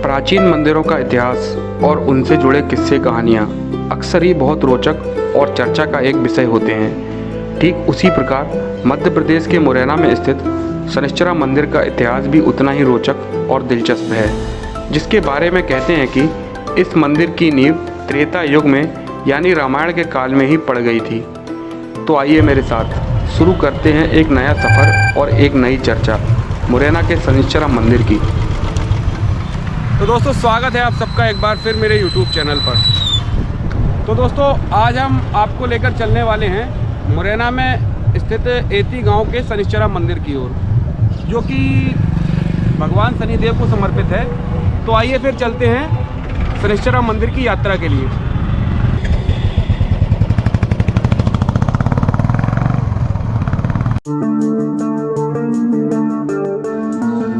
प्राचीन मंदिरों का इतिहास और उनसे जुड़े किस्से कहानियाँ अक्सर ही बहुत रोचक और चर्चा का एक विषय होते हैं। ठीक उसी प्रकार मध्य प्रदेश के मुरैना में स्थित शनिश्चरा मंदिर का इतिहास भी उतना ही रोचक और दिलचस्प है, जिसके बारे में कहते हैं कि इस मंदिर की नींव त्रेता युग में यानी रामायण के काल में ही पड़ गई थी। तो आइए मेरे साथ शुरू करते हैं एक नया सफ़र और एक नई चर्चा मुरैना के शनिश्चरा मंदिर की। तो दोस्तों, स्वागत है आप सबका एक बार फिर मेरे YouTube चैनल पर। तो दोस्तों, आज हम आपको लेकर चलने वाले हैं मुरैना में स्थित एती गांव के शनिश्चरा मंदिर की ओर, जो कि भगवान शनिदेव को समर्पित है। तो आइए फिर चलते हैं शनिश्चरा मंदिर की यात्रा के लिए।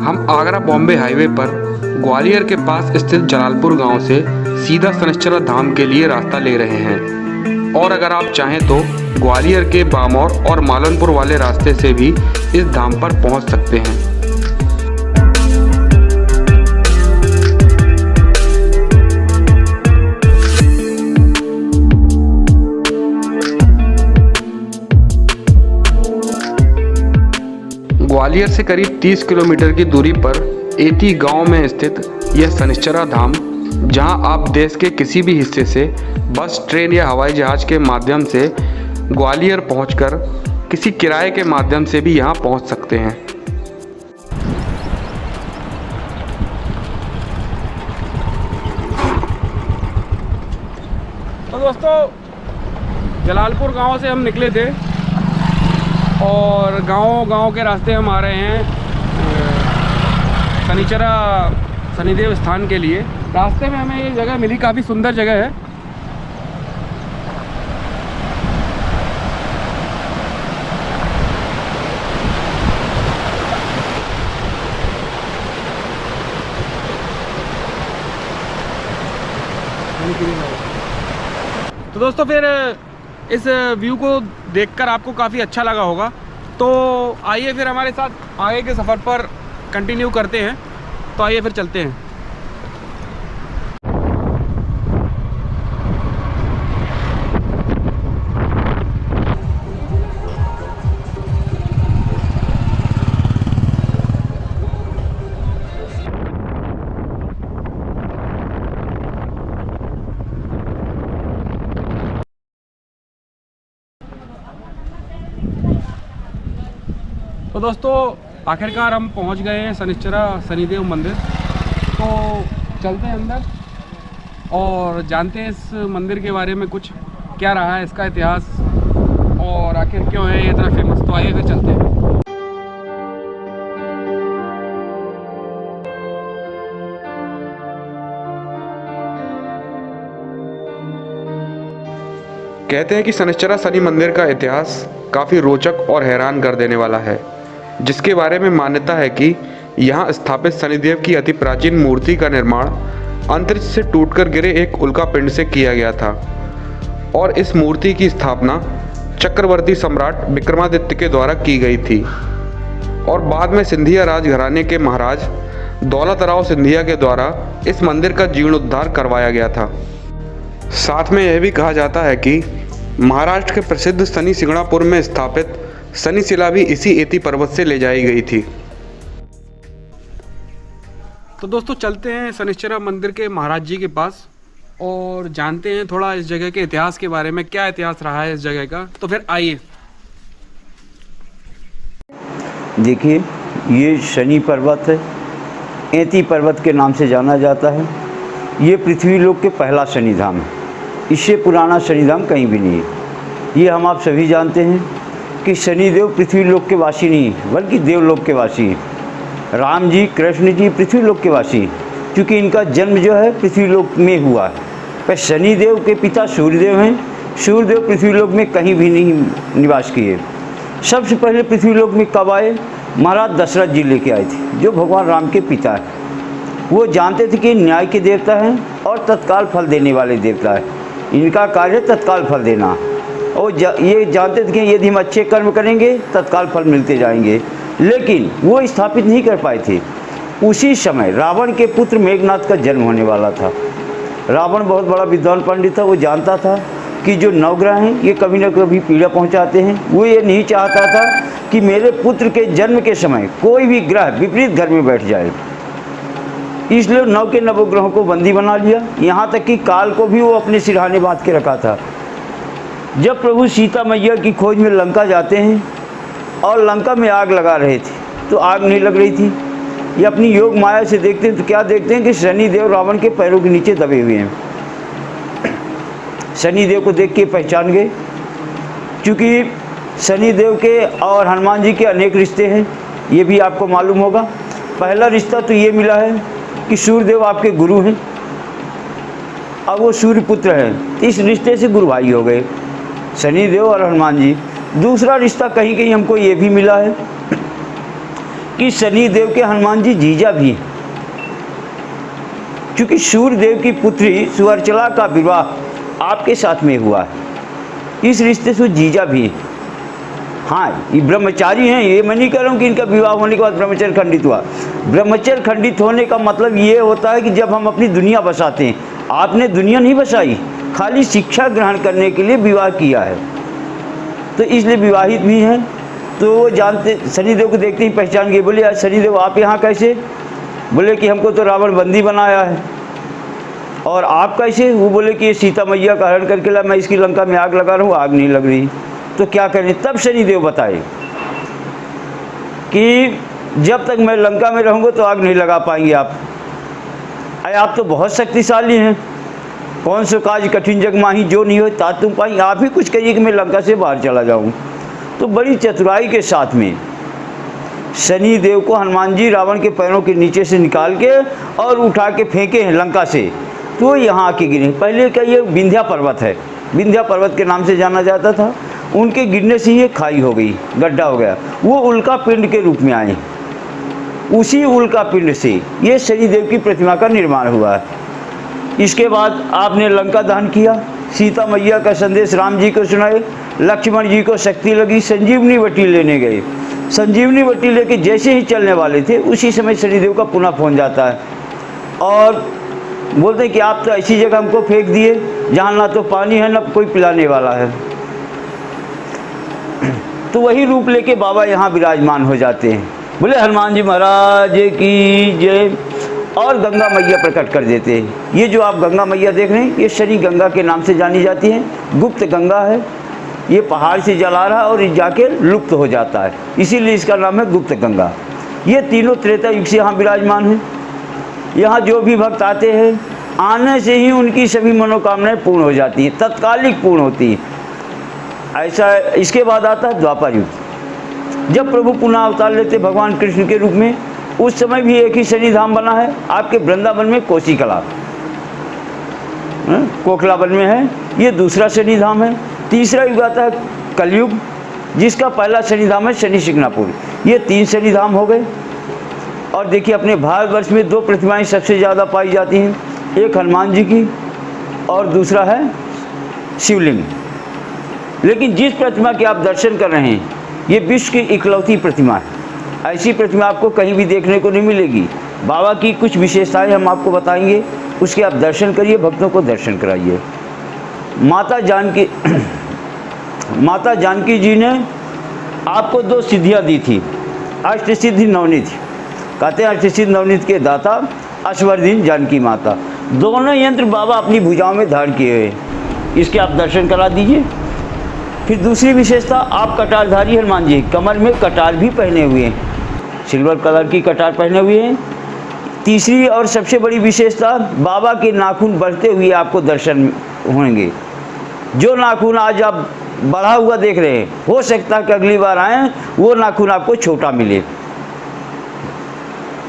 हम आगरा बॉम्बे हाईवे पर ग्वालियर के पास स्थित जलालपुर गांव से सीधा शनिश्चरा धाम के लिए रास्ता ले रहे हैं, और अगर आप चाहें तो ग्वालियर के बामौर और मालनपुर वाले रास्ते से भी इस धाम पर पहुंच सकते हैं। ग्वालियर से करीब 30 किलोमीटर की दूरी पर एती गांव में स्थित यह शनिश्चरा धाम, जहां आप देश के किसी भी हिस्से से बस, ट्रेन या हवाई जहाज के माध्यम से ग्वालियर पहुंचकर किसी किराए के माध्यम से भी यहां पहुंच सकते हैं। तो दोस्तों, जलालपुर गांव से हम निकले थे और गांव के रास्ते हम आ रहे हैं शनिश्चरा शनिदेव स्थान के लिए। रास्ते में हमें ये जगह मिली, काफ़ी सुंदर जगह है। तो दोस्तों, फिर इस व्यू को देखकर आपको काफ़ी अच्छा लगा होगा। तो आइए फिर हमारे साथ आगे के सफ़र पर कंटिन्यू करते हैं। तो आइए फिर चलते हैं। तो दोस्तों, आखिरकार हम पहुंच गए हैं शनिश्चरा शनिदेव मंदिर। तो चलते हैं अंदर और जानते हैं इस मंदिर के बारे में, कुछ क्या रहा है इसका इतिहास और आखिर क्यों है ये इतना फेमस। तो आइए फिर चलते हैं। कहते हैं कि शनिश्चरा शनि मंदिर का इतिहास काफ़ी रोचक और हैरान कर देने वाला है, जिसके बारे में मान्यता है कि यहाँ स्थापित शनिदेव की अति प्राचीन मूर्ति का निर्माण अंतरिक्ष से टूटकर गिरे एक उल्कापिंड से किया गया था, और इस मूर्ति की स्थापना चक्रवर्ती सम्राट विक्रमादित्य के द्वारा की गई थी, और बाद में सिंधिया राजघराने के महाराज दौलत राव सिंधिया के द्वारा इस मंदिर का जीर्णोद्धार करवाया गया था। साथ में यह भी कहा जाता है कि महाराष्ट्र के प्रसिद्ध शनि सिंगणापुर में स्थापित शनि शिला भी इसी एती पर्वत से ले जाई गई थी। तो दोस्तों, चलते हैं शनिश्चरा मंदिर के महाराज जी के पास और जानते हैं थोड़ा इस जगह के इतिहास के बारे में, क्या इतिहास रहा है इस जगह का। तो फिर आइए। देखिए, ये शनि पर्वत है, एती पर्वत के नाम से जाना जाता है। ये पृथ्वी लोक के पहला शनिधाम है। इससे पुराना शनिधाम कहीं भी नहीं है। ये हम आप सभी जानते हैं कि शनिदेव पृथ्वी लोक के वासी नहीं बल्कि देवलोक के वासी हैं। राम जी, कृष्ण जी पृथ्वी लोक के वासी हैं, क्योंकि इनका जन्म जो है पृथ्वी लोक में हुआ है। पर शनिदेव के पिता सूर्यदेव हैं। सूर्यदेव पृथ्वी लोक में कहीं भी नहीं निवास किए। सबसे पहले पृथ्वी लोक में कब आए? महाराज दशरथ जी लेके आए थे, जो भगवान राम के पिता हैं। वो जानते थे कि न्याय के देवता हैं और तत्काल फल देने वाले देवता हैं। इनका कार्य तत्काल फल देना, और ये जानते थे कि यदि हम अच्छे कर्म करेंगे तत्काल फल मिलते जाएंगे। लेकिन वो स्थापित नहीं कर पाए थे। उसी समय रावण के पुत्र मेघनाद का जन्म होने वाला था। रावण बहुत बड़ा विद्वान पंडित था, वो जानता था कि जो नवग्रह हैं ये कभी न कभी पीड़ा पहुंचाते हैं। वो ये नहीं चाहता था कि मेरे पुत्र के जन्म के समय कोई भी ग्रह विपरीत घर में बैठ जाए, इसलिए नव के नवग्रहों को बंदी बना लिया। यहाँ तक कि काल को भी वो अपने सिरहाने बांध के रखा था। जब प्रभु सीता मैया की खोज में लंका जाते हैं और लंका में आग लगा रहे थे तो आग नहीं लग रही थी। ये अपनी योग माया से देखते हैं तो क्या देखते हैं कि शनिदेव रावण के पैरों के नीचे दबे हुए हैं। शनिदेव को देख के पहचान गए, क्योंकि शनिदेव के और हनुमान जी के अनेक रिश्ते हैं, ये भी आपको मालूम होगा। पहला रिश्ता तो ये मिला है कि सूर्यदेव आपके गुरु हैं, अब वो सूर्य पुत्र हैं, इस रिश्ते से गुरु भाई हो गए शनिदेव और हनुमान जी। दूसरा रिश्ता कहीं कहीं हमको ये भी मिला है कि शनिदेव के हनुमान जी जीजा भी हैं, क्योंकि सूर्यदेव की पुत्री सुअर्चला का विवाह आपके साथ में हुआ है, इस रिश्ते से जीजा भी हैं। हाँ, ये ब्रह्मचारी हैं, ये मैं नहीं कह रहा हूँ कि इनका विवाह होने के बाद ब्रह्मचर्य खंडित हुआ। ब्रह्मचर्य खंडित होने का मतलब ये होता है कि जब हम अपनी दुनिया बसाते हैं, आपने दुनिया नहीं बसाई, खाली शिक्षा ग्रहण करने के लिए विवाह किया है, तो इसलिए विवाहित भी हैं। तो वो जानते, शनिदेव को देखते ही पहचान गए। बोले शनिदेव आप यहाँ कैसे? बोले कि हमको तो रावण बंदी बनाया है। और आप कैसे? वो बोले कि ये सीता मैया का हरण करके ला, मैं इसकी लंका में आग लगा रहा हूँ, आग नहीं लग रही, तो क्या करें? तब शनिदेव बताए कि जब तक मैं लंका में रहूँगा तो आग नहीं लगा पाएंगे आप। अरे आप तो बहुत शक्तिशाली हैं, कौन सो काज कठिन जग माही जो नहीं हो ता तुम पाई, आप ही कुछ कहिए कि मैं लंका से बाहर चला जाऊँ। तो बड़ी चतुराई के साथ में शनिदेव को हनुमान जी रावण के पैरों के नीचे से निकाल के और उठा के फेंके हैं लंका से, तो यहाँ आके गिरे। पहले का ये विंध्या पर्वत है, विंध्या पर्वत के नाम से जाना जाता था। उनके गिरने से ये खाई हो गई, गड्ढा हो गया, वो उल्का पिंड के रूप में आए। उसी उल्का पिंड से ये शनिदेव की प्रतिमा का निर्माण हुआ है। इसके बाद आपने लंका दहन किया, सीता मैया का संदेश राम जी को सुनाए, लक्ष्मण जी को शक्ति लगी, संजीवनी वटी लेने गए। संजीवनी वटी लेके जैसे ही चलने वाले थे उसी समय शनिदेव का पुनः फोन जाता है और बोलते हैं कि आप तो ऐसी जगह हमको फेंक दिए जहाँ ना तो पानी है ना कोई पिलाने वाला है। तो वही रूप लेके बाबा यहाँ विराजमान हो जाते हैं। बोले हनुमान जी महाराज की जय। और गंगा मैया प्रकट कर देते हैं। ये जो आप गंगा मैया देख रहे हैं ये शनि गंगा के नाम से जानी जाती है, गुप्त गंगा है। ये पहाड़ से जल आ रहा है और जाके लुप्त हो जाता है, इसीलिए इसका नाम है गुप्त गंगा। ये तीनों त्रेता युग से यहाँ विराजमान हैं। यहाँ जो भी भक्त आते हैं आने से ही उनकी सभी मनोकामनाएं पूर्ण हो जाती हैं, तत्कालिक पूर्ण होती हैं। ऐसा इसके बाद आता है द्वापर युग, जब प्रभु पुनः अवतार लेते भगवान कृष्ण के रूप में। उस समय भी एक ही शनि धाम बना है आपके वृंदावन में, कोसी कला कोखला वन में है, ये दूसरा शनि धाम है। तीसरा युग आता है कलयुग, जिसका पहला शनि धाम है शनि शिंगणापुर। ये 3 शनि धाम हो गए। और देखिए अपने भारतवर्ष में 2 प्रतिमाएं सबसे ज़्यादा पाई जाती हैं, एक हनुमान जी की और दूसरा है शिवलिंग। लेकिन जिस प्रतिमा के आप दर्शन कर रहे हैं ये विश्व की इकलौती प्रतिमा है, ऐसी प्रतिमा आपको कहीं भी देखने को नहीं मिलेगी। बाबा की कुछ विशेषताएं हम आपको बताएंगे, उसके आप दर्शन करिए, भक्तों को दर्शन कराइए। माता जानकी जी ने आपको 2 सिद्धियाँ दी थी, अष्टसिद्धि नवनीत। कहते हैं अष्टसिद्धि नवनीत के दाता अश्वरदीन जानकी माता। दोनों यंत्र बाबा अपनी भुजाओं में धारण किए हुए, इसके आप दर्शन करा दीजिए। फिर दूसरी विशेषता, आप कटारधारी हनुमान जी, कमर में कटार भी पहने हुए हैं, सिल्वर कलर की कटार पहने हुए हैं। तीसरी और सबसे बड़ी विशेषता, बाबा के नाखून बढ़ते हुए आपको दर्शन होंगे। जो नाखून आज आप बढ़ा हुआ देख रहे हैं, हो सकता है कि अगली बार आएँ वो नाखून आपको छोटा मिले।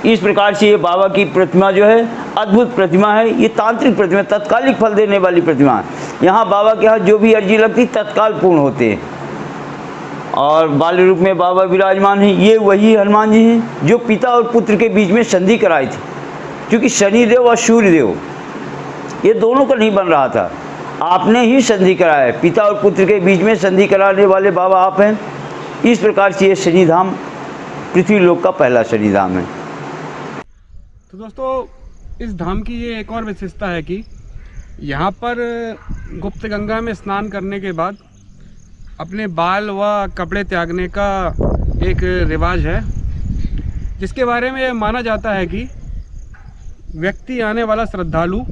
इस प्रकार से ये बाबा की प्रतिमा जो है अद्भुत प्रतिमा है। ये तांत्रिक प्रतिमा, तत्कालिक फल देने वाली प्रतिमा है। यहाँ बाबा के हाथ जो भी अर्जी लगती तत्काल पूर्ण होते हैं। और बाल्य रूप में बाबा विराजमान हैं। ये वही हनुमान जी हैं जो पिता और पुत्र के बीच में संधि कराई थी, क्योंकि शनिदेव और सूर्यदेव ये दोनों का नहीं बन रहा था, आपने ही संधि कराया है। पिता और पुत्र के बीच में संधि कराने वाले बाबा आप हैं। इस प्रकार से ये शनिधाम पृथ्वी लोक का पहला शनिधाम है। तो दोस्तों इस धाम की ये एक और विशेषता है कि यहाँ पर गुप्त गंगा में स्नान करने के बाद अपने बाल व कपड़े त्यागने का एक रिवाज है, जिसके बारे में माना जाता है कि व्यक्ति आने वाला श्रद्धालु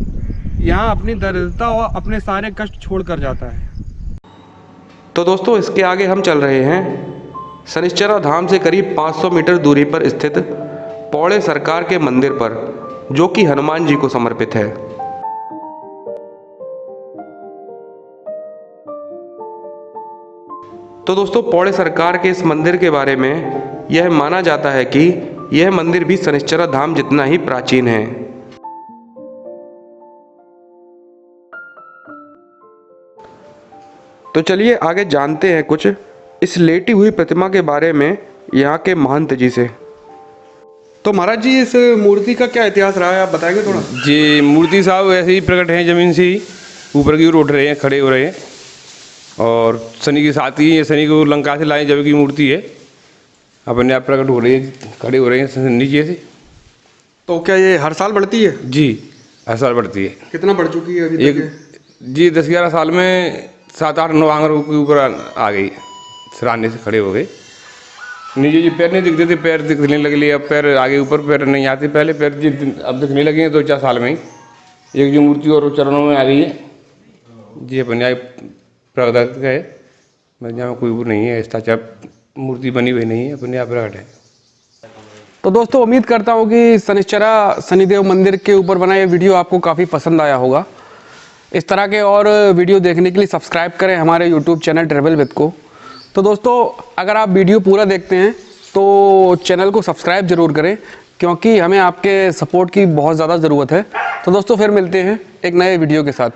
यहाँ अपनी दरिद्रता व अपने सारे कष्ट छोड़ कर जाता है। तो दोस्तों इसके आगे हम चल रहे हैं शनिश्चरा धाम से करीब 500 मीटर दूरी पर स्थित पौड़े सरकार के मंदिर पर, जो कि हनुमान जी को समर्पित है। तो दोस्तों पौड़े सरकार के इस मंदिर के बारे में यह माना जाता है कि यह मंदिर भी शनिश्चरा धाम जितना ही प्राचीन है। तो चलिए आगे जानते हैं कुछ इस लेटी हुई प्रतिमा के बारे में यहाँ के महंत जी से। तो महाराज जी इस मूर्ति का क्या इतिहास रहा है, आप बताएंगे थोड़ा? जी, मूर्ति साहब ऐसे ही प्रकट हैं, ज़मीन से ही ऊपर की ओर उठ रहे हैं, खड़े हो रहे हैं। और शनि के साथ ही शनि को लंका से लाए जब की मूर्ति है, अपने आप प्रकट हो रही है, खड़े हो रहे हैं नीचे से। तो क्या ये हर साल बढ़ती है? जी, हर साल बढ़ती है। कितना बढ़ चुकी है अभी तक? जी 10-11 साल में 7-8-9 आंगरों के ऊपर आ गई, सराहने से खड़े हो गए। नीचे जी पैर नहीं दिखते थे, पैर दिखने लगे। अब पैर आगे ऊपर पैर नहीं आते, पहले पैर जी अब दिखने लगे हैं 2-4 साल में ही। एक जो मूर्ति और चरणों में आ गई है जी, अपने प्रकट है, यहाँ में कोई वो नहीं है, ऐसा मूर्ति बनी हुई नहीं है, अपने आप प्रकट है। तो दोस्तों उम्मीद करता हूँ कि शनिश्चरा शनिदेव मंदिर के ऊपर बना ये वीडियो आपको काफ़ी पसंद आया होगा। इस तरह के और वीडियो देखने के लिए सब्सक्राइब करें हमारे यूट्यूब चैनल ट्रैवल विद को। तो दोस्तों अगर आप वीडियो पूरा देखते हैं तो चैनल को सब्सक्राइब ज़रूर करें, क्योंकि हमें आपके सपोर्ट की बहुत ज़्यादा ज़रूरत है। तो दोस्तों फिर मिलते हैं एक नए वीडियो के साथ।